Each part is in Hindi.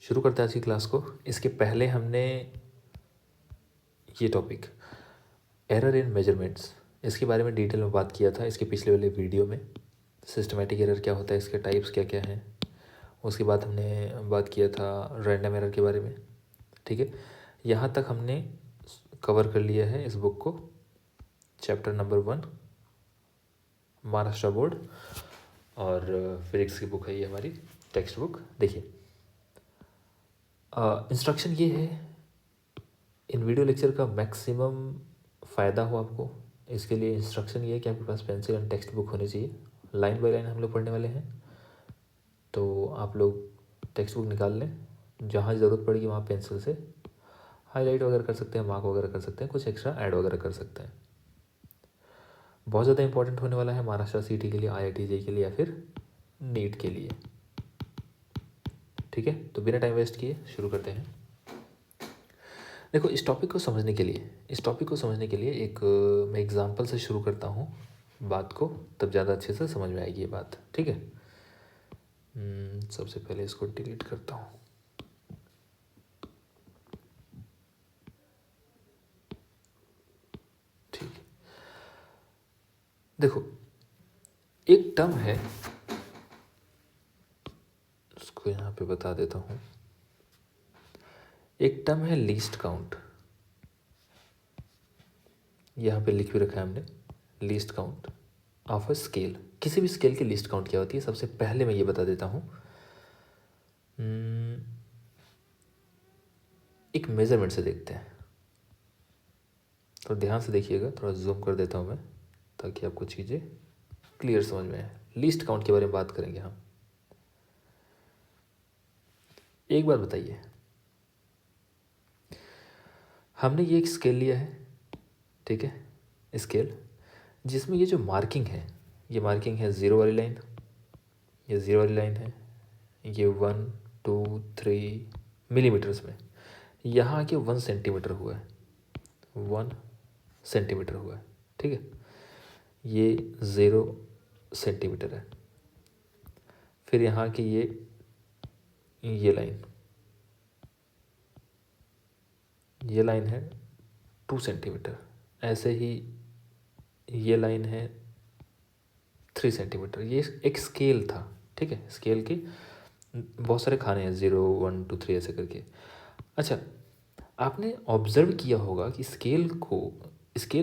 शुरू करते हैं आज की क्लास को। इसके पहले हमने ये टॉपिक एरर इन मेजरमेंट्स, इसके बारे में डिटेल में बात किया था इसके पिछले वाले वीडियो में। सिस्टमेटिक एरर क्या होता है, इसके टाइप्स क्या क्या हैं। उसके बाद हमने बात किया था रैंडम एरर के बारे में। ठीक है, यहाँ तक हमने कवर कर लिया है इस बुक को। चैप्टर नंबर 1 महाराष्ट्र बोर्ड और फिजिक्स की बुक है ये हमारी टेक्स्ट बुक। देखिए इंस्ट्रक्शन ये है, इन वीडियो लेक्चर का मैक्सिमम फ़ायदा हो आपको, इसके लिए इंस्ट्रक्शन ये है कि आपके पास पेंसिल एंड टेक्स्ट बुक होनी चाहिए। लाइन बाय लाइन हम लोग पढ़ने वाले हैं, तो आप लोग टेक्स्ट बुक निकाल लें, जहाँ ज़रूरत पड़ेगी वहाँ पेंसिल से हाईलाइट वगैरह कर सकते हैं, मार्क वगैरह कर सकते हैं, कुछ एक्स्ट्रा ऐड वगैरह कर सकते हैं। बहुत ज़्यादा इंपॉर्टेंट होने वाला है महाराष्ट्र सीटी के लिए, IIT JEE के लिए या फिर नीट के लिए। ठीक है, तो बिना टाइम वेस्ट किए शुरू करते हैं। देखो इस टॉपिक को समझने के लिए एक मैं एग्जांपल से शुरू करता हूँ बात को, तब ज़्यादा अच्छे से समझ में आएगी ये बात। ठीक है, सबसे पहले इसको डिलीट करता हूँ। ठीक है, देखो एक टर्म है, उसको यहाँ पे बता देता हूँ। एक टर्म है लीस्ट काउंट, यहाँ पे लिख भी रखा है हमने, least count of a scale. किसी भी स्केल की लीस्ट काउंट क्या होती है, सबसे पहले मैं ये बता देता हूँ। एक मेजरमेंट से देखते हैं, तो ध्यान से देखिएगा, थोड़ा जूम कर देता हूँ मैं ताकि आपको चीज़ें क्लियर समझ में आए। लीस्ट काउंट के बारे में बात करेंगे हम। एक बात बताइए, हमने ये एक स्केल लिया है, ठीक है, स्केल जिसमें ये जो मार्किंग है, ये मार्किंग है 0 वाली लाइन, ये 0 वाली लाइन है, ये 1 2 3 मिलीमीटर्स में, यहाँ आके 1 सेंटीमीटर हुआ है, 1 सेंटीमीटर हुआ है। ठीक है, ये 0 सेंटीमीटर है। फिर यहाँ की ये लाइन है 2 सेंटीमीटर। ऐसे ही ये लाइन है 3 सेंटीमीटर। ये एक स्केल था, ठीक है, स्केल के बहुत सारे खाने हैं, 0 1 2 3 ऐसे करके। अच्छा, आपने ऑब्जर्व किया होगा कि स्केल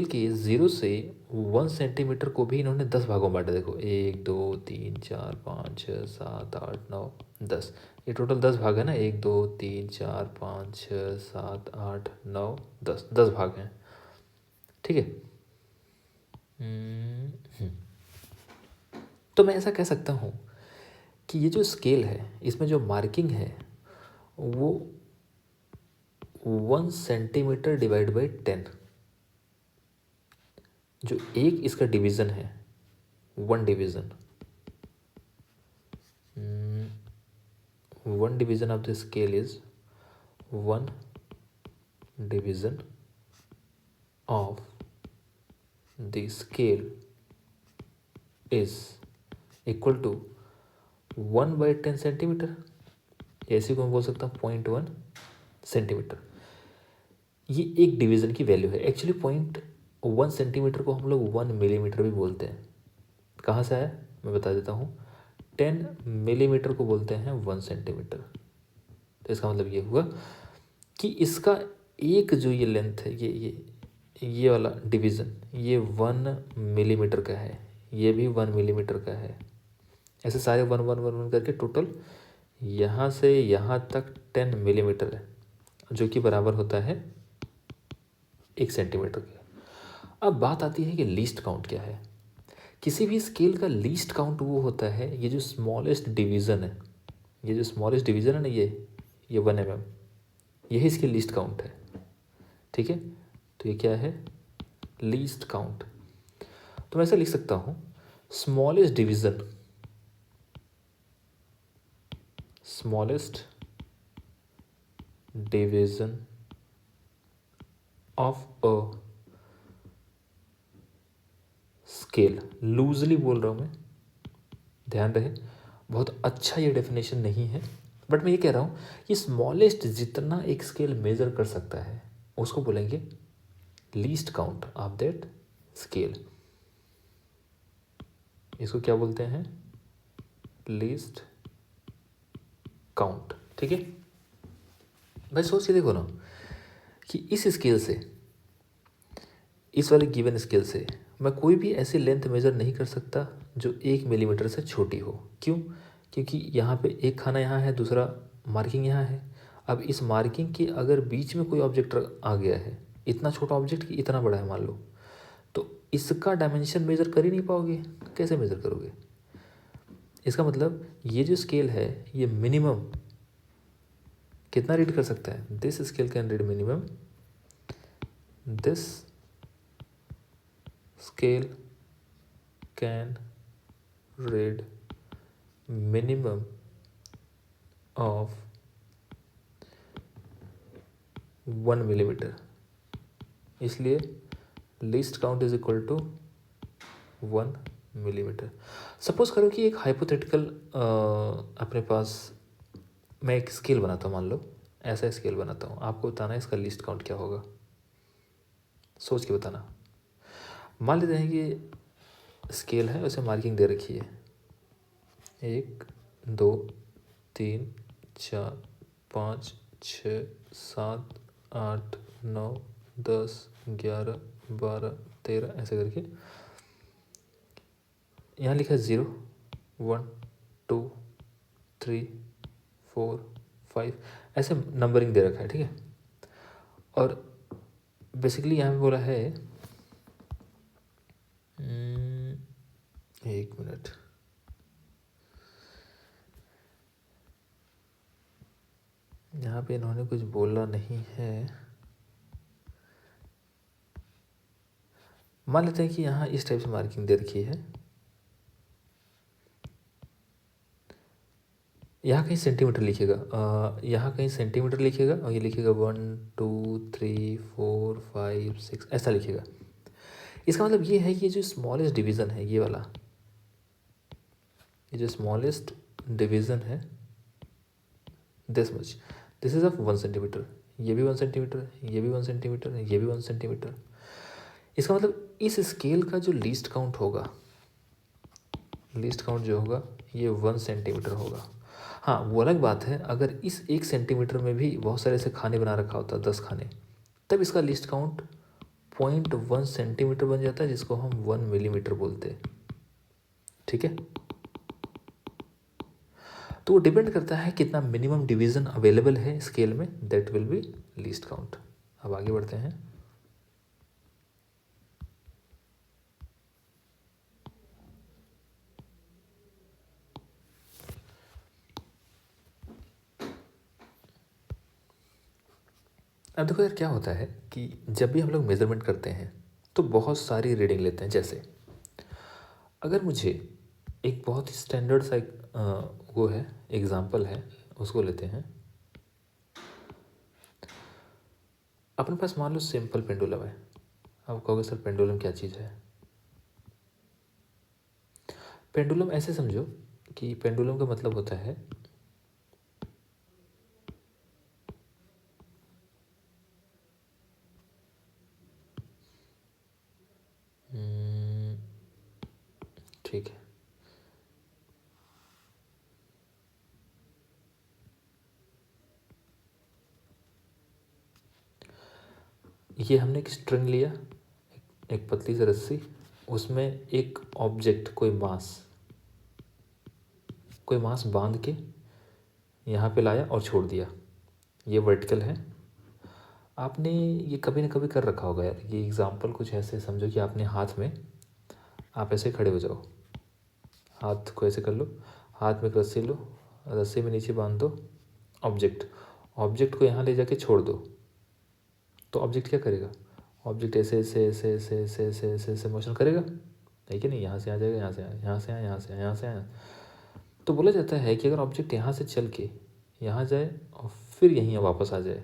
के 0 से 1 सेंटीमीटर को भी इन्होंने 10 भागों में बांटा। देखो 1 2 3 4 5 6 7 8 9 10, ये टोटल 10 भाग है ना। 1 2 3 4 5 6 7 8 9 10, 10 भाग हैं। ठीक है, तो मैं ऐसा कह सकता हूँ कि ये जो स्केल है, इसमें जो मार्किंग है वो 1 सेंटीमीटर डिवाइड बाई 10, जो एक इसका डिवीज़न है, 1 division, 1 division of the scale is 1 division of the scale is equal to 1 by 10 centimetre. ऐसे को मैं बोल सकता हूँ 0.1 सेंटीमीटर। ये एक डिवीज़न की वैल्यू है। एक्चुअली 0.1 सेंटीमीटर को हम लोग 1 मिलीमीटर भी बोलते हैं। कहाँ से आया मैं बता देता हूँ। 10 मिलीमीटर को बोलते हैं 1 सेंटीमीटर। तो इसका मतलब ये हुआ कि इसका एक जो ये लेंथ है, ये वाला डिवीज़न, ये 1 मिलीमीटर का है, ये भी 1 मिलीमीटर का है। ऐसे सारे 1 1 1 1 करके टोटल यहाँ से यहाँ तक 10 मिलीमीटर है, जो कि बराबर होता है 1 सेंटीमीटर के। अब बात आती है कि लीस्ट काउंट क्या है। किसी भी स्केल का लीस्ट काउंट वो होता है, ये जो स्मॉलेस्ट डिवीज़न है, ये जो स्मॉलेस्ट डिवीज़न है ना, ये 1 mm, यही इसकी लीस्ट काउंट है। ठीक है, तो ये क्या है, लीस्ट काउंट। तो मैं ऐसा लिख सकता हूँ, smallest division of a scale. Loosely बोल रहा हूँ मैं, ध्यान रहे, बहुत अच्छा ये डेफिनेशन नहीं है, बट मैं ये कह रहा हूँ कि स्मॉलेस्ट जितना एक स्केल मेजर कर सकता है उसको बोलेंगे least count of that scale. इसको क्या बोलते हैं? Least count. ठीक है भाई, सोच के देखो ना कि इस स्केल से, इस वाले गिवन स्केल से मैं कोई भी ऐसी लेंथ मेजर नहीं कर सकता जो 1 मिलीमीटर से छोटी हो। क्यों? क्योंकि यहाँ पे एक खाना यहाँ है, दूसरा मार्किंग यहाँ है। अब इस मार्किंग के अगर बीच में कोई ऑब्जेक्ट आ गया है, इतना छोटा ऑब्जेक्ट कि इतना बड़ा है मान लो, तो इसका डायमेंशन मेजर कर ही नहीं पाओगे। कैसे मेजर करोगे? इसका मतलब ये जो स्केल है ये मिनिमम कितना रीड कर सकता है? This scale can read minimum, this scale can read minimum of 1 millimetre. इसलिए least count is equal to 1 millimetre. Suppose करो कि एक हाइपोथेटिकल अपने पास मैं एक स्केल बनाता हूँ, मान लो ऐसा स्केल बनाता हूँ, आपको बताना है इसका लीस्ट काउंट क्या होगा, सोच के बताना। मान लेते हैं कि स्केल है, उसे मार्किंग दे रखी है 1 2 3 4 5 6 7 8 9 10 11 12 13 ऐसे करके। यहाँ लिखा है 0 1 2 3 4 5 ऐसे नंबरिंग दे रखा है। ठीक है, और बेसिकली यहाँ पे बोला है 1 मिनट, यहाँ पे इन्होंने कुछ बोला नहीं है। मान लेते हैं कि यहाँ इस टाइप से मार्किंग दे रखी है, यहाँ कहीं सेंटीमीटर लिखेगा, यहाँ कहीं सेंटीमीटर लिखेगा और ये लिखेगा 1 2 3 4 5 6 ऐसा लिखेगा। इसका मतलब ये है कि जो स्मॉलेस्ट डिवीज़न है ये वाला, ये जो स्मॉलेस्ट डिवीज़न है this much, this is of 1 centimetre, ये भी 1 सेंटीमीटर, ये भी 1 सेंटीमीटर, ये भी 1 सेंटीमीटर। इसका मतलब इस स्केल का जो लीस्ट काउंट होगा, लीस्ट काउंट जो होगा ये 1 सेंटीमीटर होगा। हाँ, वो अलग बात है अगर इस 1 सेंटीमीटर में भी बहुत सारे ऐसे खाने बना रखा होता, 10 खाने, तब इसका लिस्ट काउंट 0.1 सेंटीमीटर बन जाता है, जिसको हम 1 मिलीमीटर बोलते हैं। ठीक है, तो वो डिपेंड करता है कितना मिनिमम डिवीजन अवेलेबल है स्केल में, that will be least count. अब आगे बढ़ते हैं। अब देखो यार, क्या होता है कि जब भी हम लोग मेजरमेंट करते हैं तो बहुत सारी रीडिंग लेते हैं। जैसे अगर मुझे एक बहुत ही स्टैंडर्ड सा वो है, एग्जाम्पल है, उसको लेते हैं। अपने पास मान लो सिंपल पेंडुलम है। आप कहोगे सर पेंडुलम क्या चीज़ है? पेंडुलम ऐसे समझो कि पेंडुलम का मतलब होता है ठीक है, ये हमने एक स्ट्रिंग लिया, एक पतली सी रस्सी, उसमें एक ऑब्जेक्ट, कोई मास बांध के यहाँ पे लाया और छोड़ दिया। ये वर्टिकल है। आपने ये कभी ना कभी कर रखा होगा यार। ये एग्जांपल कुछ ऐसे समझो कि आपने हाथ में, आप ऐसे खड़े हो जाओ, हाथ को ऐसे कर लो, हाथ में एक रस्सी लो, रस्सी में नीचे बांध दो ऑब्जेक्ट, ऑब्जेक्ट को यहाँ ले जाके छोड़ दो, तो ऑब्जेक्ट क्या करेगा? ऑब्जेक्ट ऐसे ऐसे ऐसे ऐसे ऐसे ऐसे ऐसे ऐसे मोशन करेगा, है कि नहीं? यहाँ से आ जाएगा, यहाँ से आया, यहाँ से आया, यहाँ से आया, यहाँ से आया। तो बोला जाता है कि अगर ऑब्जेक्ट यहाँ से चल के यहाँ जाए और फिर यहीं वापस आ जाए,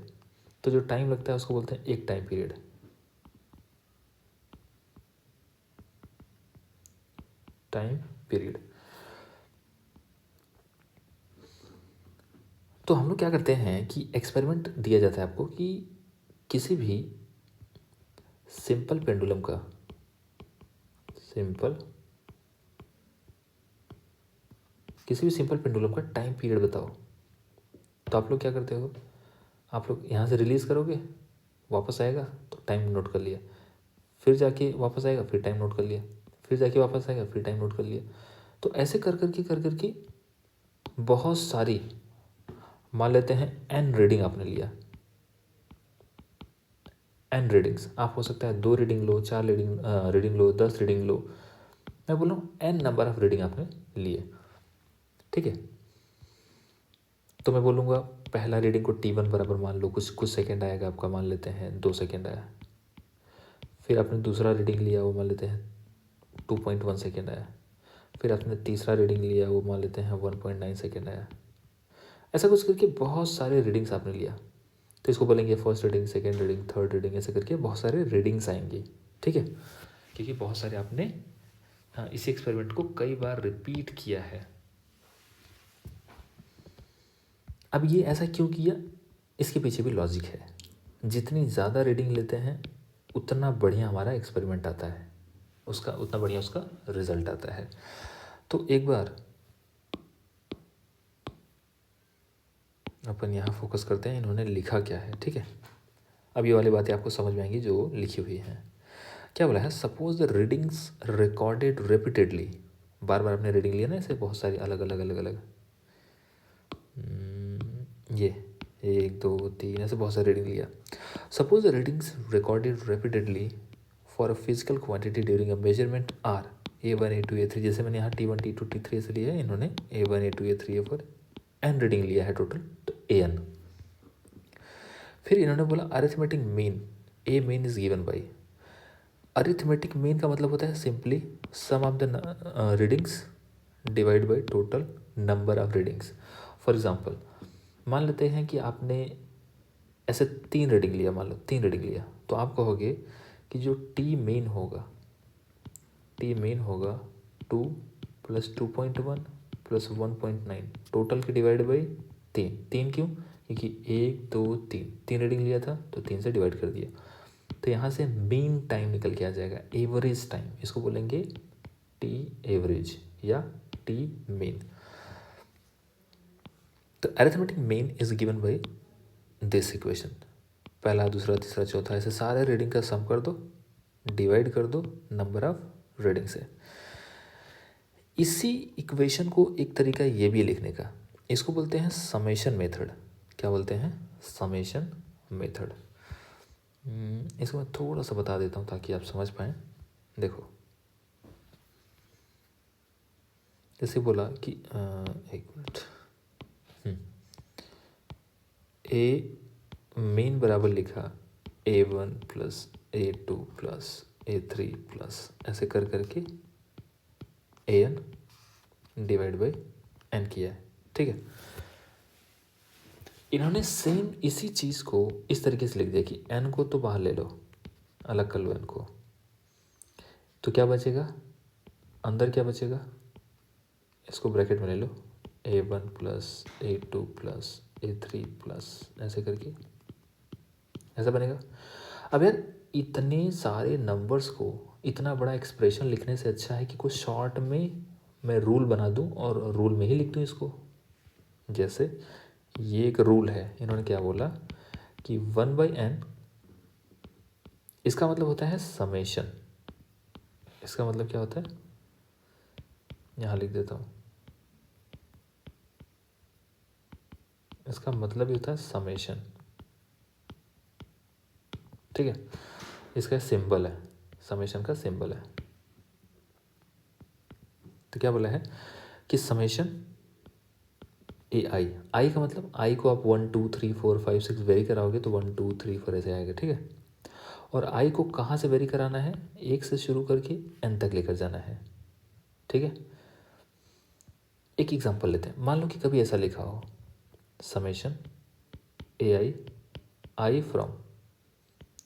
तो जो टाइम लगता है उसको बोलते हैं एक टाइम पीरियड। Time period. तो हम लोग क्या करते हैं कि एक्सपेरिमेंट दिया जाता है आपको कि किसी भी सिंपल पेंडुलम का टाइम पीरियड बताओ। तो आप लोग क्या करते हो, आप लोग यहाँ से रिलीज़ करोगे, वापस आएगा तो टाइम नोट कर लिया, फिर जाके वापस आएगा फिर टाइम नोट कर लिया, फिर जाके वापस आएगा फिर टाइम नोट कर लिया। तो ऐसे कर करके बहुत सारी, मान लेते हैं n रीडिंग आपने लिया, n रीडिंग्स, आप हो सकता है 2 रीडिंग लो, 4 रीडिंग लो, 10 रीडिंग लो, मैं बोल रहा हूँ n नंबर ऑफ रीडिंग आपने लिए, ठीक है। तो मैं बोलूँगा पहला रीडिंग को t1 बराबर मान लो, कुछ सेकेंड आएगा आपका, मान लेते हैं 2 सेकेंड आया। फिर आपने दूसरा रीडिंग लिया, वो मान लेते हैं 2.1 सेकेंड आया। फिर आपने तीसरा रीडिंग लिया, वो मान लेते हैं 1.9 सेकेंड आया। ऐसा कुछ करके बहुत सारे रीडिंग्स आपने लिया, तो इसको बोलेंगे first reading, second reading, third reading, ऐसे करके बहुत सारे रीडिंग्स आएंगे, ठीक है। क्योंकि बहुत सारे आपने इसी एक्सपेरिमेंट को कई बार रिपीट किया है। अब ये ऐसा क्यों किया, इसके पीछे भी लॉजिक है। जितनी ज़्यादा रीडिंग लेते हैं उतना बढ़िया हमारा एक्सपेरिमेंट आता है, उतना बढ़िया उसका रिजल्ट आता है। तो एक बार अपन यहाँ फोकस करते हैं, इन्होंने लिखा क्या है, ठीक है। अब ये वाली बातें आपको समझ में आएंगी जो लिखी हुई हैं। क्या बोला है, suppose the readings recorded repeatedly, बार बार आपने रीडिंग लिया ना, ऐसे बहुत सारी अलग अलग अलग अलग, ये 1 2 3 ऐसे बहुत सारे रीडिंग लिया। Suppose the readings recorded repeatedly for a physical quantity during a measurement are A1 A2 A3, जैसे मैंने यहाँ T1 T2 T3 ऐसे लिया है, इन्होंने A1 A2 A3 A4 n reading लिया है टोटल, तो AN। फिर इन्होंने बोला arithmetic mean, A mean is given by, arithmetic mean का मतलब होता है simply some of the readings divide by total number of readings. For example मान लेते हैं कि आपने ऐसे 3 रीडिंग लिया, मान लो 3 रीडिंग लिया, तो आप कहोगे कि जो टी मेन होगा 2 + 2.1 + 1.9 टोटल के डिवाइड बाई 3 क्यों, क्योंकि 1 2 3 रीडिंग लिया था तो 3 से डिवाइड कर दिया। तो यहाँ से मीन टाइम निकल के आ जाएगा, एवरेज टाइम, इसको बोलेंगे टी एवरेज या टी मेन। तो arithmetic mean is given by this equation, पहला दूसरा तीसरा चौथा ऐसे सारे रीडिंग का सम कर दो, डिवाइड कर दो नंबर ऑफ रीडिंग से। इसी इक्वेशन को एक तरीका ये भी लिखने का, इसको बोलते हैं समेशन मेथड। क्या बोलते हैं, समेशन मेथड। इसको मैं थोड़ा सा बता देता हूँ ताकि आप समझ पाएँ। देखो जैसे बोला कि एक मिनट, ए मेन बराबर लिखा A1 + A2 + A3 प्लस ऐसे कर करके AN डिवाइड बाई n किया है, ठीक है। इन्होंने सेम इसी चीज़ को इस तरीके से लिख दिया कि n को तो बाहर ले लो, अलग कर लो n को, तो क्या बचेगा, अंदर क्या बचेगा, इसको ब्रैकेट में ले लो, A1 + A2 + A3 प्लस ऐसे करके ऐसा बनेगा। अब यार इतने सारे नंबर्स को इतना बड़ा एक्सप्रेशन लिखने से अच्छा है कि कुछ शॉर्ट में मैं रूल बना दूं और रूल में ही लिख दूं इसको। जैसे ये एक रूल है, इन्होंने क्या बोला कि 1/n, इसका मतलब होता है समेशन। इसका मतलब क्या होता है, यहाँ लिख देता हूँ, इसका मतलब ही होता है समेशन, ठीक है। इसका सिंबल है, समेशन का सिंबल है। तो क्या बोला है कि समेशन आई का मतलब, आई को आप 1 2 3 4 5 6 वेरी कराओगे तो 1 2 3 4 ऐसे आएगा, ठीक है। और आई को कहाँ से वेरी कराना है, 1 से शुरू करके n तक लेकर जाना है, ठीक है। एक एग्जांपल लेते हैं, मान लो कि कभी ऐसा लिखा हो समेशन आई फ्रॉम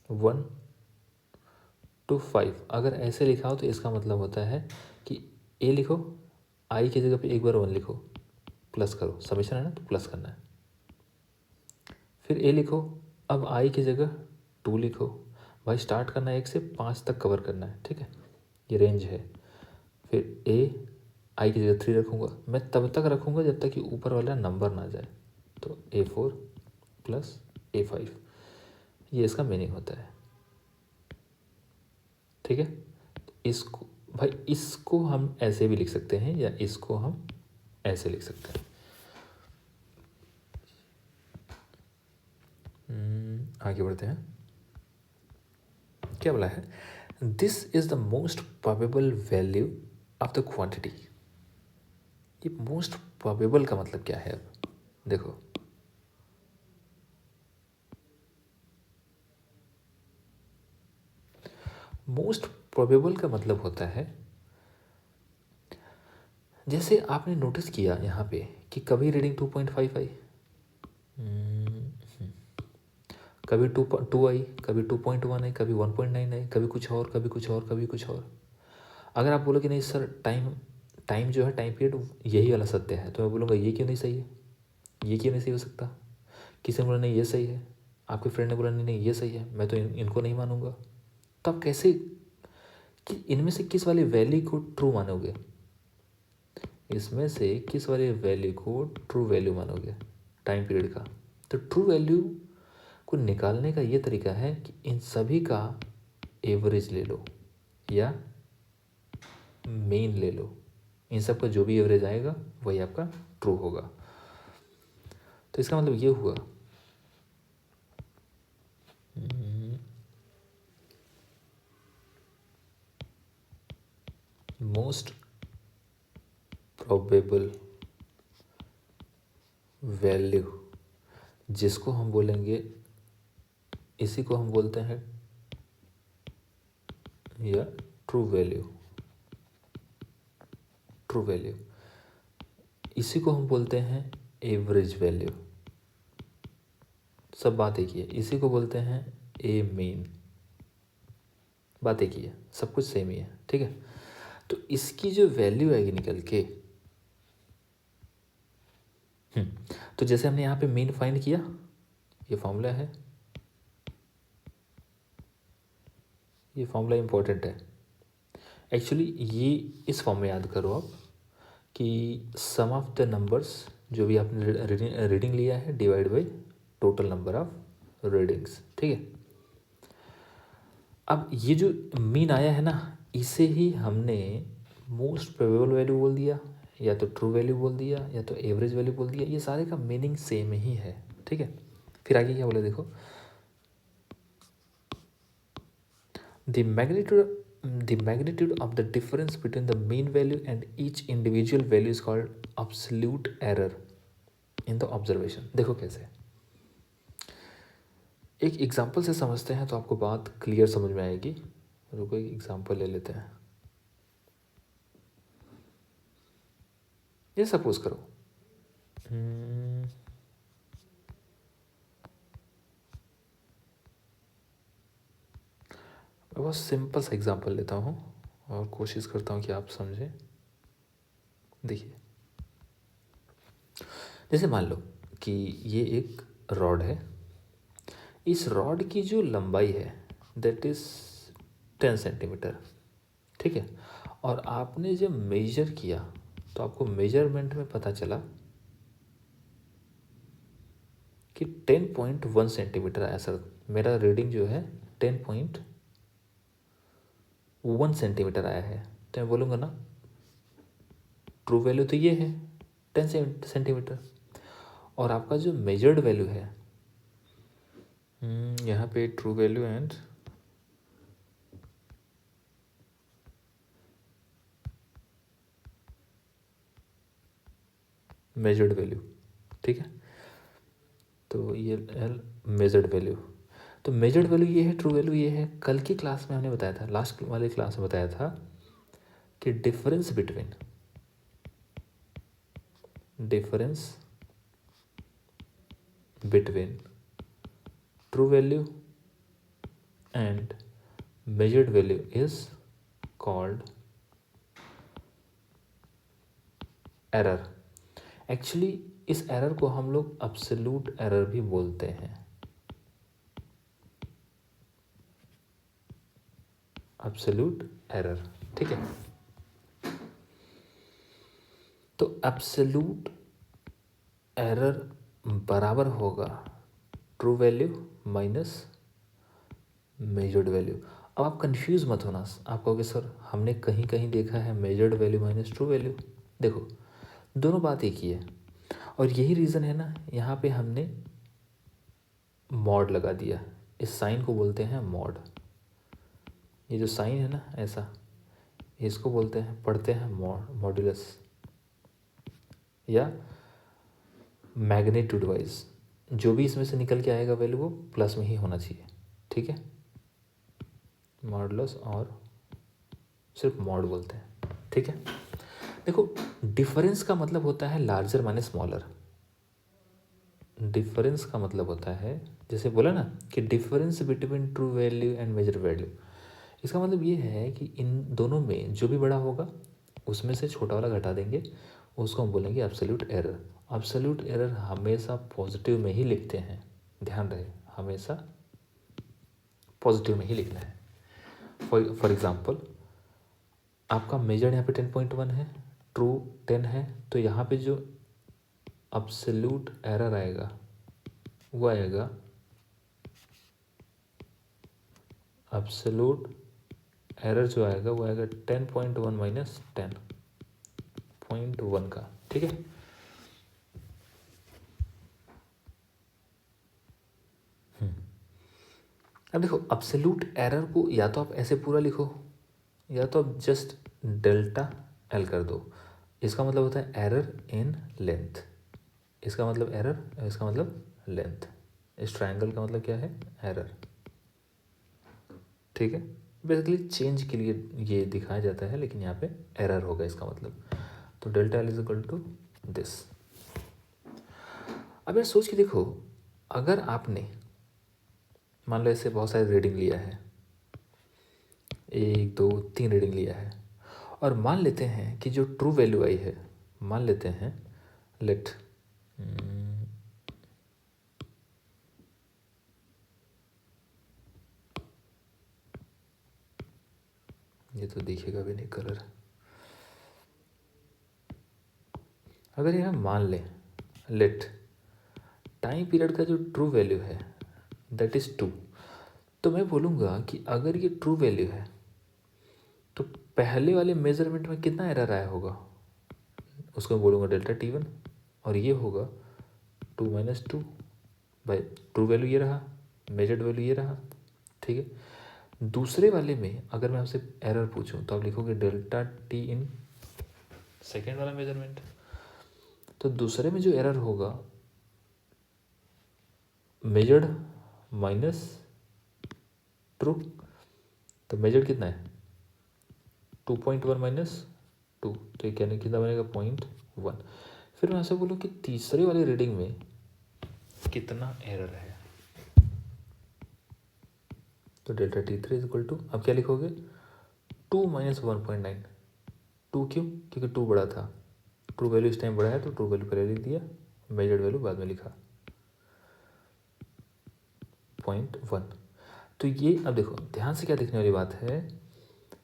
1 to 5, अगर ऐसे लिखा हो तो इसका मतलब होता है कि ए लिखो, आई की जगह पे एक बार 1 लिखो, प्लस करो, समेशन है ना तो प्लस करना है, फिर ए लिखो। अब आई की जगह 2 लिखो। भाई स्टार्ट करना है 1 से 5 तक कवर करना है, ठीक है, ये रेंज है। फिर ए आई की जगह 3 रखूँगा। मैं तब तक रखूँगा जब तक कि ऊपर वाला नंबर ना जाए। तो A4 प्लस A5, ये इसका मीनिंग होता है, ठीक है। इसको भाई इसको हम ऐसे भी लिख सकते हैं या इसको हम ऐसे लिख सकते हैं। आगे बढ़ते हैं। क्या बोला है? This is the most probable value of the quantity. ये मोस्ट प्रोबेबल का मतलब क्या है? अब देखो, मोस्ट प्रोबेबल का मतलब होता है, जैसे आपने नोटिस किया यहाँ पे कि कभी रीडिंग 2.5 आई, कभी 2 आई, कभी 2.1 आई, कभी 1.9 आई, कभी कुछ और, कभी कुछ और, कभी कुछ और। अगर आप बोलो कि नहीं सर टाइम टाइम जो है, टाइम पीरियड यही वाला सत्य है, तो मैं बोलूँगा ये क्यों नहीं सही है, ये क्यों नहीं सही हो सकता। किसी ने बोला नहीं ये सही है, आपके फ्रेंड ने बोला नहीं नहीं ये सही है, मैं तो इनको नहीं मानूंगा। तो आप कैसे कि इनमें से किस वाली वैल्यू को ट्रू मानोगे? इसमें से किस वाली वैल्यू को ट्रू वैल्यू मानोगे टाइम पीरियड का? तो ट्रू वैल्यू को निकालने का ये तरीका है कि इन सभी का एवरेज ले लो या मीन ले लो। इन सब का जो भी एवरेज आएगा वही आपका ट्रू होगा। तो इसका मतलब ये हुआ मोस्ट प्रोबेबल वैल्यू, जिसको हम बोलेंगे, इसी को हम बोलते हैं या ट्रू वैल्यू। ट्रू वैल्यू इसी को हम बोलते हैं एवरेज वैल्यू। सब बात एक ही है, इसी को बोलते हैं ए मीन। बात एक ही है, सब कुछ सेम ही है, ठीक है। तो इसकी जो वैल्यू आएगी निकल के, तो जैसे हमने यहाँ पे मीन फाइंड किया, ये फॉर्मूला है, ये फॉर्मूला इंपॉर्टेंट है एक्चुअली। ये इस फॉर्म में याद करो आप कि सम ऑफ द नंबर्स जो भी आपने रीडिंग लिया है divide by total number of readings, ठीक है। अब ये जो मीन आया है ना, इसे ही हमने मोस्ट प्रोबेबल वैल्यू बोल दिया, या तो ट्रू वैल्यू बोल दिया, या तो एवरेज वैल्यू बोल दिया। ये सारे का मीनिंग सेम ही है, ठीक है। फिर आगे क्या बोले देखो, the magnitude of the difference between the mean value and each individual value is called absolute error in the observation। देखो कैसे, एक एग्जांपल से समझते हैं तो आपको बात क्लियर समझ में आएगी। रुको एक एग्जांपल ले लेते हैं। ये सपोज करो मैं बहुत सिंपल सा एग्जांपल लेता हूँ और कोशिश करता हूँ कि आप समझें। देखिए, जैसे मान लो कि ये एक रॉड है। इस रॉड की जो लंबाई है दैट इज़ 10 सेंटीमीटर, ठीक है। और आपने जब मेजर किया तो आपको मेजरमेंट में पता चला कि 10.1 सेंटीमीटर आया सर। मेरा रीडिंग जो है 10.1 सेंटीमीटर आया है। तो मैं बोलूँगा ना ट्रू वैल्यू तो ये है 10 सेंटीमीटर, और आपका जो मेजर्ड वैल्यू है यहाँ पे true value and measured value, ठीक है। तो ये मेजर्ड वैल्यू, तो मेजर्ड वैल्यू ये है, ट्रू वैल्यू ये है। कल की क्लास में हमने बताया था, लास्ट वाले क्लास में बताया था कि difference between true value and measured value is called error। Actually इस एरर को हम लोग एब्सोल्यूट एरर भी बोलते हैं। एब्सोल्यूट एरर, ठीक है। तो एब्सोल्यूट एरर बराबर होगा true value minus measured value. अब आप कंफ्यूज मत होना, आप कहोगे सर हमने कहीं कहीं देखा है measured value minus true value. देखो दोनों बात एक ही है, और यही रीज़न है ना यहाँ पे हमने मॉड लगा दिया। इस साइन को बोलते हैं मॉड। ये जो साइन है ना ऐसा, इसको बोलते हैं, पढ़ते हैं मॉड्यूलस या मैग्नीट्यूड वाइज। जो भी इसमें से निकल के आएगा वैल्यू वो प्लस में ही होना चाहिए, ठीक है। मॉडुलस और सिर्फ मॉड बोलते हैं, ठीक है। देखो डिफरेंस का मतलब होता है लार्जर माइनस स्मॉलर। डिफरेंस का मतलब होता है, जैसे बोला ना कि difference between true value and measure value, इसका मतलब ये है कि इन दोनों में जो भी बड़ा होगा उसमें से छोटा वाला घटा देंगे, उसको हम बोलेंगे एब्सोल्यूट एरर। एब्सोल्यूट एरर हमेशा पॉजिटिव में ही लिखते हैं, ध्यान रहे, हमेशा पॉजिटिव में ही लिखना है। फॉर एग्जाम्पल आपका मेजर यहाँ पे 10.1 है, ट्रू 10 है, तो यहाँ पे जो एब्सोल्यूट एरर आएगा वो आएगा एब्सोल्यूट एरर जो आएगा वो आएगा 10.1 माइनस 10.1 का, ठीक है। अब देखो एब्सोल्यूट एरर को या तो आप ऐसे पूरा लिखो या तो आप जस्ट डेल्टा एल कर दो। इसका मतलब होता है एरर इन लेंथ, इसका मतलब एरर, इसका मतलब लेंथ। इस ट्रायंगल का मतलब क्या है, एरर, ठीक है। बेसिकली चेंज के लिए ये दिखाया जाता है, लेकिन यहाँ पे एरर होगा इसका मतलब। तो delta L is equal to this. अब यार सोच के देखो, अगर आपने मान लो ऐसे बहुत सारे रीडिंग लिया है, 1 2 3 रीडिंग लिया है, और मान लेते हैं कि जो ट्रू वैल्यू आई है, मान लेते हैं लेट ये तो दिखेगा भी नहीं कलर। अगर यह मान लें लेट टाइम पीरियड का जो ट्रू वैल्यू है दैट इज़ 2, तो मैं बोलूँगा कि अगर ये ट्रू वैल्यू है तो पहले वाले मेजरमेंट में कितना एरर आया होगा, उसको मैं बोलूँगा डेल्टा T1, और ये होगा 2 माइनस 2 भाई, ट्रू वैल्यू ये रहा, मेजर्ड वैल्यू ये रहा, ठीक है। दूसरे वाले में अगर मैं आपसे एरर पूछूं तो आप लिखोगे डेल्टा T इन सेकेंड वाला मेजरमेंट। तो दूसरे में जो एरर होगा मेजर्ड माइनस ट्रू, तो मेजर्ड कितना है 2.1 माइनस 2, तो ये कहने कितना बनेगा 0.1। फिर मैं आपसे बोलूँ कि तीसरे वाली रीडिंग में कितना एरर है, तो delta T3 is equal to, अब क्या लिखोगे 2 माइनस 1.9। 2 क्यों, क्योंकि 2 बड़ा था, ट्रू वैल्यू इस टाइम बड़ा है तो ट्रू वैल्यू पहले लिख दिया, मेजर्ड वैल्यू बाद में लिखा 0.1। तो ये अब देखो ध्यान से क्या देखने वाली बात है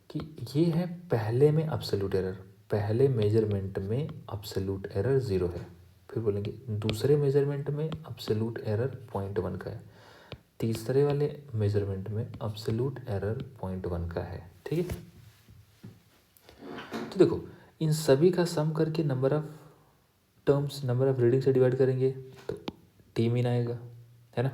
कि ये है पहले में एब्सोल्यूट एरर, पहले मेजरमेंट में एब्सोल्यूट एरर 0 है। फिर बोलेंगे दूसरे मेजरमेंट में एब्सोल्यूट एरर 0.1 का है, तीसरे वाले मेजरमेंट में एब्सोल्यूट एरर 0.1 का है, ठीक है। तो देखो इन सभी का सम करके number of terms, number of reading से डिवाइड करेंगे तो टी मीन आएगा, है ना।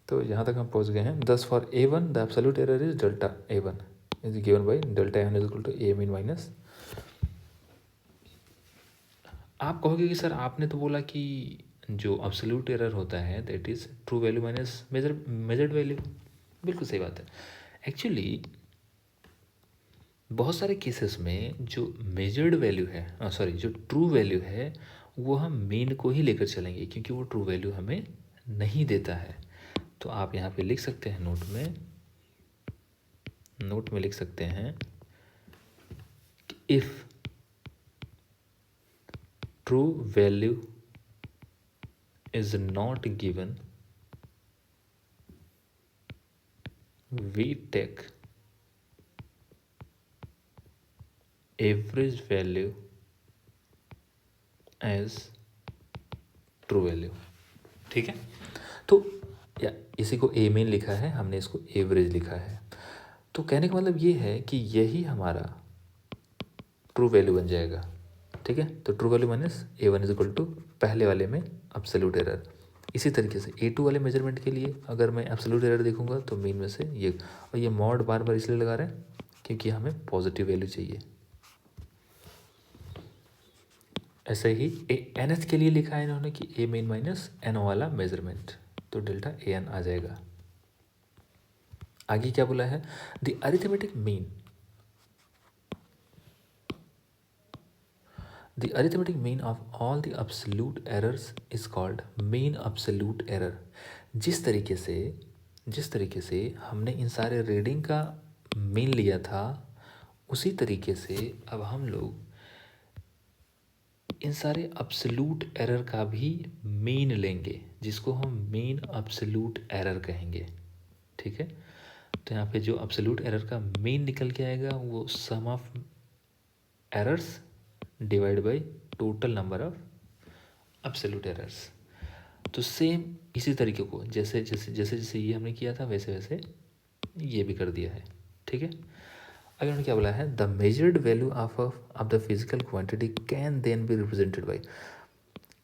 तो यहाँ तक हम पहुँच गए हैं। Thus for A1 the absolute error is delta A1 is given by delta A1 is equal to A mean minus. आप कहोगे कि सर आपने तो बोला कि जो एब्सोल्यूट एरर होता है that is true value minus measured value. बिल्कुल सही बात है। एक्चुअली बहुत सारे केसेस में जो मेजर्ड वैल्यू है, सॉरी जो ट्रू वैल्यू है वो हम मीन को ही लेकर चलेंगे, क्योंकि वो ट्रू वैल्यू हमें नहीं देता है। तो आप यहाँ पे लिख सकते हैं नोट में लिख सकते हैं कि if true value is not given, we take average value as true value. ठीक है, तो या इसी को ए मेन लिखा है, हमने इसको एवरेज लिखा है। तो कहने का मतलब ये है कि यही हमारा ट्रू वैल्यू बन जाएगा। ठीक है, तो true value minus A1 is equal to पहले वाले में एब्सोल्यूट एरर। इसी तरीके से A2 वाले मेजरमेंट के लिए अगर मैं एब्सोल्यूट एरर देखूंगा तो मीन में से ये, और ये मॉड बार बार इसलिए लगा रहे हैं क्योंकि हमें पॉजिटिव वैल्यू चाहिए। ऐसे ही NH के लिए लिखा है इन्होंने कि A मेन माइनस NO वाला मेजरमेंट, तो डेल्टा AN आ जाएगा। आगे क्या बोला है, the arithmetic mean, The arithmetic mean of all the absolute errors is called mean absolute error। जिस तरीके से हमने इन सारे रीडिंग का मीन लिया था, उसी तरीके से अब हम लोग इन सारे absolute एरर का भी मीन लेंगे, जिसको हम मीन absolute एरर कहेंगे। ठीक है, तो यहाँ पे जो absolute एरर का मीन निकल के आएगा वो sum of errors divide by total number of absolute errors. तो सेम इसी तरीके को जैसे जैसे जैसे जैसे ये हमने किया था वैसे वैसे ये भी कर दिया है। ठीक है, अगर उन्होंने क्या बोला है, the measured value of the physical quantity can then be represented by,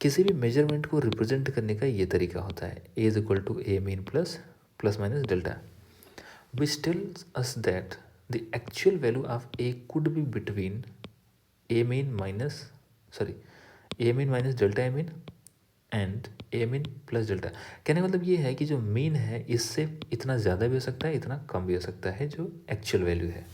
किसी भी मेजरमेंट को रिप्रेजेंट करने का ये तरीका होता है, A is equal to A mean plus plus minus delta, which tells us that the actual value of A could be between A mean minus A mean minus delta A mean and A mean plus delta. कहने का मतलब ये है कि जो मीन है इससे इतना ज़्यादा भी हो सकता है, इतना कम भी हो सकता है, जो एक्चुअल वैल्यू है।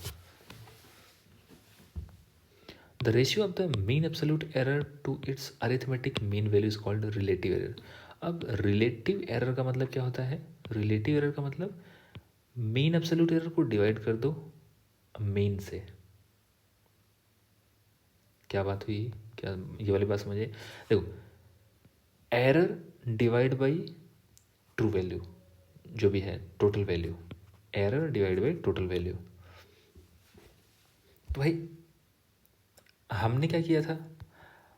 The ratio of the mean absolute error to its arithmetic mean value is called relative error. अब रिलेटिव एरर का मतलब क्या होता है, रिलेटिव एरर का मतलब मीन एब्सोल्यूट एरर को डिवाइड कर दो मीन से। क्या बात हुई, क्या ये वाली बात समझिए। देखो, error divide by true value जो भी है, total value, error divide by total value. तो भाई हमने क्या किया था,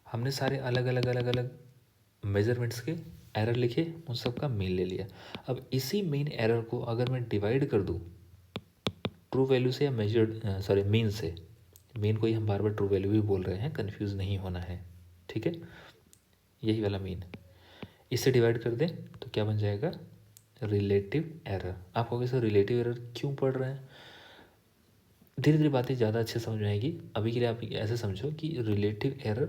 हमने सारे अलग अलग अलग अलग मेजरमेंट्स के एरर लिखे, उन सब का मीन ले लिया। अब इसी मीन एरर को अगर मैं डिवाइड कर दूँ ट्रू वैल्यू से या मेजर्ड मीन से, मीन को ही हम बार बार ट्रू वैल्यू भी बोल रहे हैं, कंफ्यूज नहीं होना है। ठीक है, यही वाला मीन, इससे डिवाइड कर दें तो क्या बन जाएगा, रिलेटिव एरर। आप कहोगे सर रिलेटिव एरर क्यों पढ़ रहे हैं, धीरे धीरे बातें ज़्यादा अच्छे समझ में आएगी। अभी के लिए आप ऐसे समझो कि रिलेटिव एरर,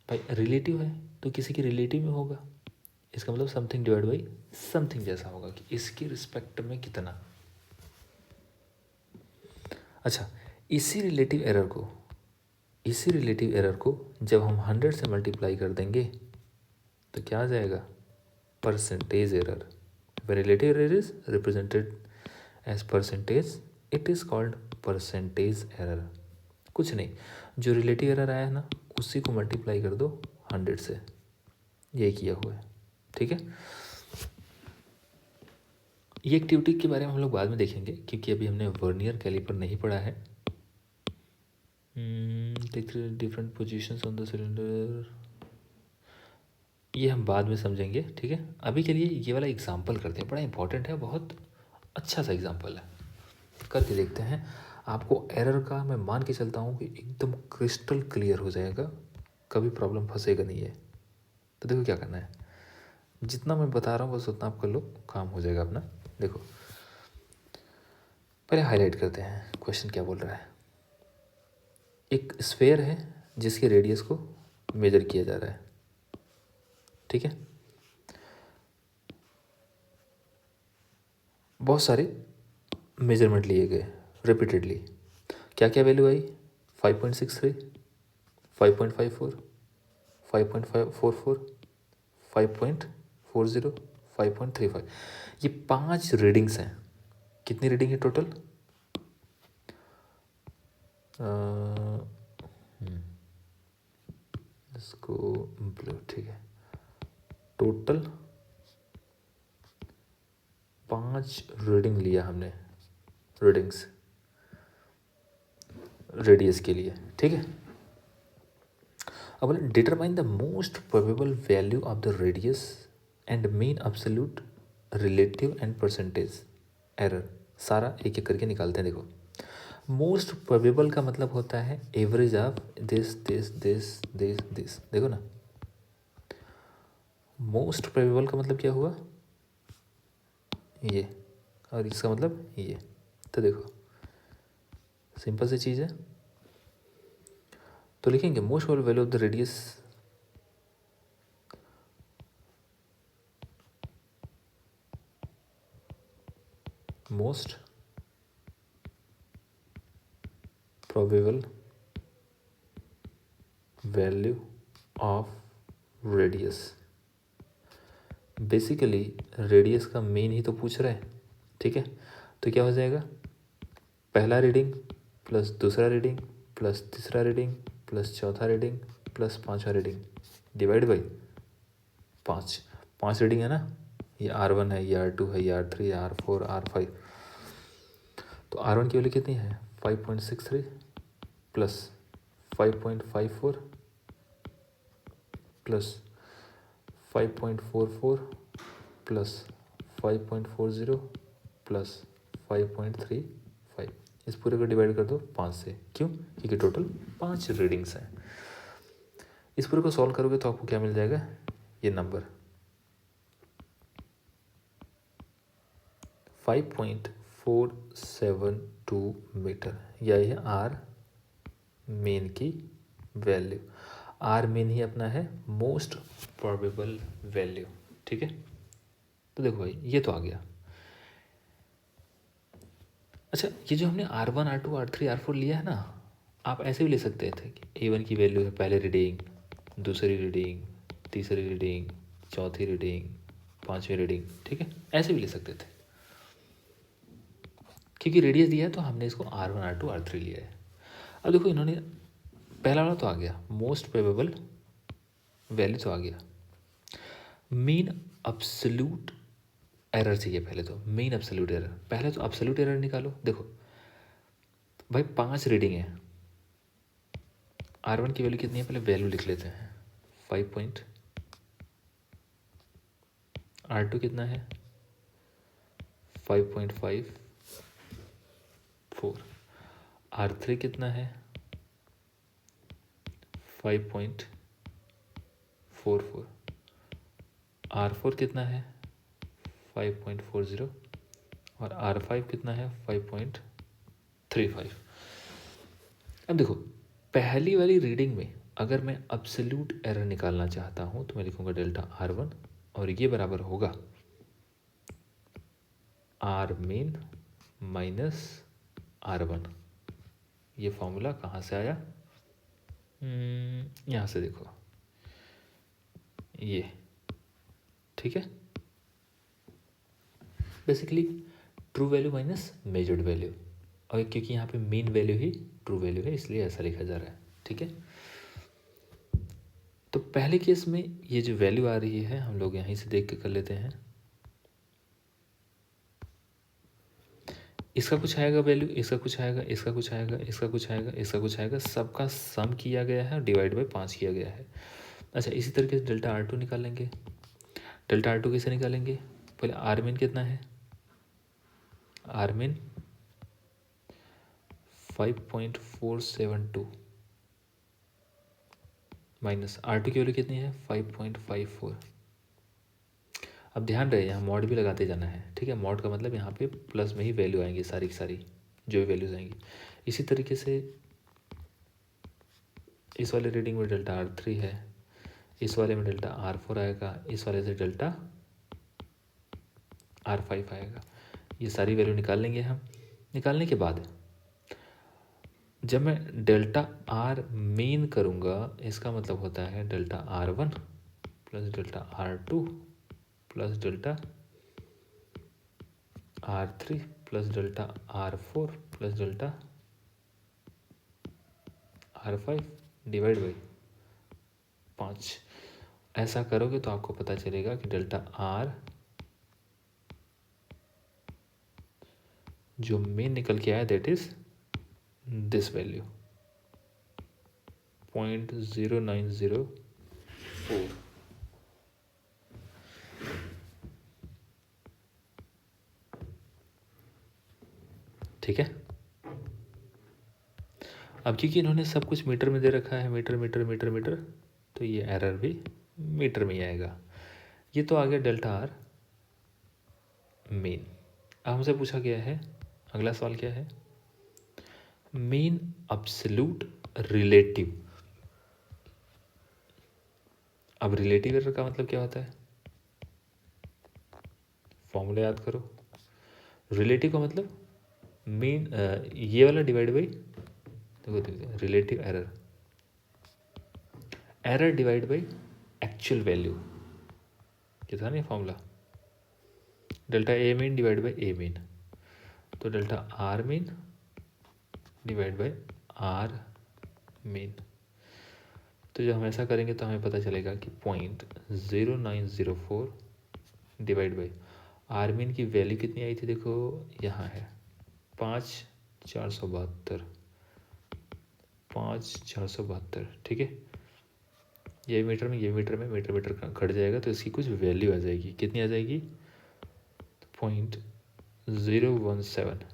भाई रिलेटिव है तो किसी के रिलेटिव में होगा, इसका मतलब समथिंग डिवाइड बाई समथिंग जैसा होगा कि इसकी रिस्पेक्ट में कितना। अच्छा, इसी रिलेटिव एरर को जब हम 100 से मल्टीप्लाई कर देंगे तो क्या आ जाएगा, percentage error. When relative error is represented as percentage, it is called percentage error। कुछ नहीं, जो रिलेटिव एरर आया है ना उसी को मल्टीप्लाई कर दो 100 से, ये किया हुआ है। ठीक है, ये एक्टिविटी के बारे में हम लोग बाद में देखेंगे क्योंकि अभी हमने वर्नियर कैलिपर नहीं पढ़ा है। Different positions on the cylinder, ये हम बाद में समझेंगे। ठीक है, अभी के लिए ये वाला एग्जाम्पल करते हैं, बड़ा इंपॉर्टेंट है, बहुत अच्छा सा एग्जाम्पल है, करके देखते हैं। आपको एरर का मैं मान के चलता हूँ कि एकदम क्रिस्टल क्लियर हो जाएगा, कभी प्रॉब्लम फंसेगा नहीं है। तो देखो क्या करना है, जितना मैं बता रहा हूँ बस उतना आप कर लो, काम हो जाएगा अपना। देखो पहले हाईलाइट करते हैं क्वेश्चन क्या बोल रहा है। एक स्फेयर है जिसके रेडियस को मेजर किया जा रहा है। ठीक है, बहुत सारे मेजरमेंट लिए गए रिपीटेडली, क्या क्या वैल्यू आई, 5.63, 5.54, 5.44, 5.40, 5.35, ये 5 रीडिंग्स हैं। कितनी रीडिंग है टोटल, इसको ब्लू, ठीक है। टोटल 5 रीडिंग लिया हमने, रीडिंग्स रेडियस के लिए, ठीक है। अब बोले determine the most probable value of the radius and mean absolute relative and percentage error. सारा एक एक करके निकालते हैं। देखो, मोस्ट प्रोबेबल का मतलब होता है average of this this this this this. देखो ना, मोस्ट प्रोबेबल का मतलब क्या हुआ, ये, और इसका मतलब ये। तो देखो सिंपल सी चीज़ है, तो लिखेंगे most probable value of the radius most probable value of radius. Basically radius का मेन ही तो पूछ रहे हैं, ठीक है। तो क्या हो जाएगा, पहला रीडिंग प्लस दूसरा रीडिंग प्लस तीसरा रीडिंग प्लस चौथा रीडिंग प्लस पांचवा रीडिंग डिवाइड बाई 5। 5 रीडिंग है ना, ये R1 है, ये R2 है, ये R3 है, R4, R5। तो R1 की वैल्यू कितनी है 5.63 प्लस 5.54 प्लस 5.44 प्लस 5.40 प्लस 5.35। इस पूरे को डिवाइड कर दो 5 से। क्यों? क्योंकि टोटल 5 रीडिंग्स हैं। इस पूरे को सॉल्व करोगे तो आपको क्या मिल जाएगा, ये नंबर 5.472 मीटर। यही है आर मेन की वैल्यू। आर मेन ही अपना है मोस्ट प्रोबेबल वैल्यू, ठीक है। तो देखो भाई ये तो आ गया। अच्छा, ये जो हमने R1, R2, R3, R4 लिया है ना, आप ऐसे भी ले सकते थे कि A1 की वैल्यू है पहले रीडिंग, दूसरी रीडिंग, तीसरी रीडिंग, चौथी रीडिंग, पांचवी रीडिंग, ठीक है। ऐसे भी ले सकते थे, क्योंकि रेडियस दिया है तो हमने इसको R1, R2, R3 लिया है। अब देखो इन्होंने पहला वाला तो आ गया, मोस्ट प्रोबेबल वैल्यू तो आ गया। मीन अब्सोल्यूट एरर चाहिए पहले, तो मीन अब्सोल्यूट एरर। पहले तो अब्सोल्यूट एरर निकालो। देखो भाई 5 रीडिंग है, R1 की वैल्यू कितनी है, पहले वैल्यू लिख लेते हैं 5 R2 कितना है 5.54, R3 कितना है 5.44, R4 कितना है 5.40 और R5 कितना है 5.35। अब देखो पहली वाली रीडिंग में अगर मैं अब्सोल्यूट एरर निकालना चाहता हूँ तो मैं लिखूँगा डेल्टा R1 और ये बराबर होगा R मेन माइनस R1। ये फॉर्मूला कहाँ से आया, यहाँ से देखो, ये, ठीक है। Basically true value minus measured value, और क्योंकि यहाँ पे मेन वैल्यू ही ट्रू वैल्यू है इसलिए ऐसा लिखा जा रहा है, ठीक है। तो पहले केस में ये जो वैल्यू आ रही है हम लोग यहीं से देख के कर लेते हैं। इसका कुछ आएगा वैल्यू, इसका कुछ आएगा, इसका कुछ आएगा, इसका कुछ आएगा, इसका कुछ आएगा, सबका सम किया गया है और डिवाइड बाई 5 किया गया है। अच्छा, इसी तरीके से डेल्टा R2 निकालेंगे। डेल्टा R2 कैसे निकालेंगे, पहले आर मेन कितना है, आर मेन 5.472 माइनस R2 की वैल्यू कितनी है 5.54। अब ध्यान रहे यहाँ मॉड भी लगाते जाना है, ठीक है। मॉड का मतलब यहाँ पे प्लस में ही वैल्यू आएंगी सारी की सारी, जो भी वैल्यूज आएंगी। इसी तरीके से इस वाले रीडिंग में डेल्टा R3 है, इस वाले में डेल्टा R4 आएगा, इस वाले से डेल्टा R5 आएगा। ये सारी वैल्यू निकाल लेंगे हम। निकालने के बाद जब मैं डेल्टा R मेन करूँगा इसका मतलब होता है delta R1 plus delta R2 plus delta R3 plus delta R4 plus delta R5 divide by 5। ऐसा करोगे तो आपको पता चलेगा कि डेल्टा आर जो मीन निकल के आया दैट इज दिस वैल्यू 0.0904। ठीक है। अब क्योंकि इन्होंने सब कुछ मीटर में दे रखा है, मीटर मीटर मीटर मीटर, तो ये एरर भी मीटर में ही आएगा। ये तो आ गया डेल्टा आर मीन। अब हमसे पूछा गया है, अगला सवाल क्या है, मीन अब्सोल्यूट रिलेटिव। अब रिलेटिव एरर का मतलब क्या होता है, फॉर्मूला याद करो। रिलेटिव का मतलब मीन ये वाला डिवाइड बाई, देखो देखो relative error, error divide by actual value, ये था ना formula, delta A mean divide by A mean, तो delta R mean divide by R mean. तो जब हम ऐसा करेंगे तो हमें पता चलेगा कि 0.0904 डिवाइड बाई आर मीन की वैल्यू कितनी आई थी, देखो यहाँ है 5,472। ठीक है, ये मीटर में, ये मीटर में, मीटर मीटर कट जाएगा तो इसकी कुछ वैल्यू आ जाएगी, कितनी आ जाएगी 0.017।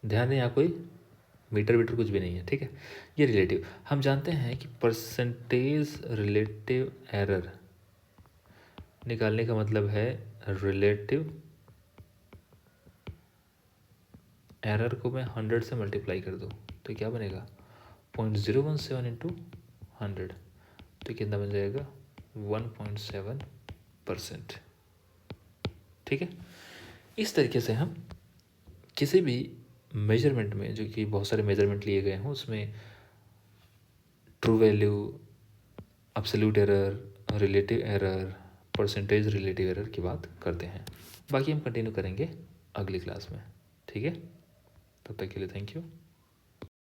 ध्यान दें यहाँ कोई मीटर वीटर कुछ भी नहीं है। ठीक है, ये रिलेटिव, हम जानते हैं कि परसेंटेज रिलेटिव एरर निकालने का मतलब है रिलेटिव एरर को मैं 100 से मल्टीप्लाई कर दूँ तो क्या बनेगा 0.017 इंटू 100, तो कितना बन जाएगा 1.7%। ठीक है, इस तरीके से हम किसी भी मेजरमेंट में, जो कि बहुत सारे मेजरमेंट लिए गए हों, उसमें true value, absolute error, relative error, percentage relative error की बात करते हैं। बाकी हम कंटिन्यू करेंगे अगली क्लास में। ठीक है, तब तक के लिए थैंक यू।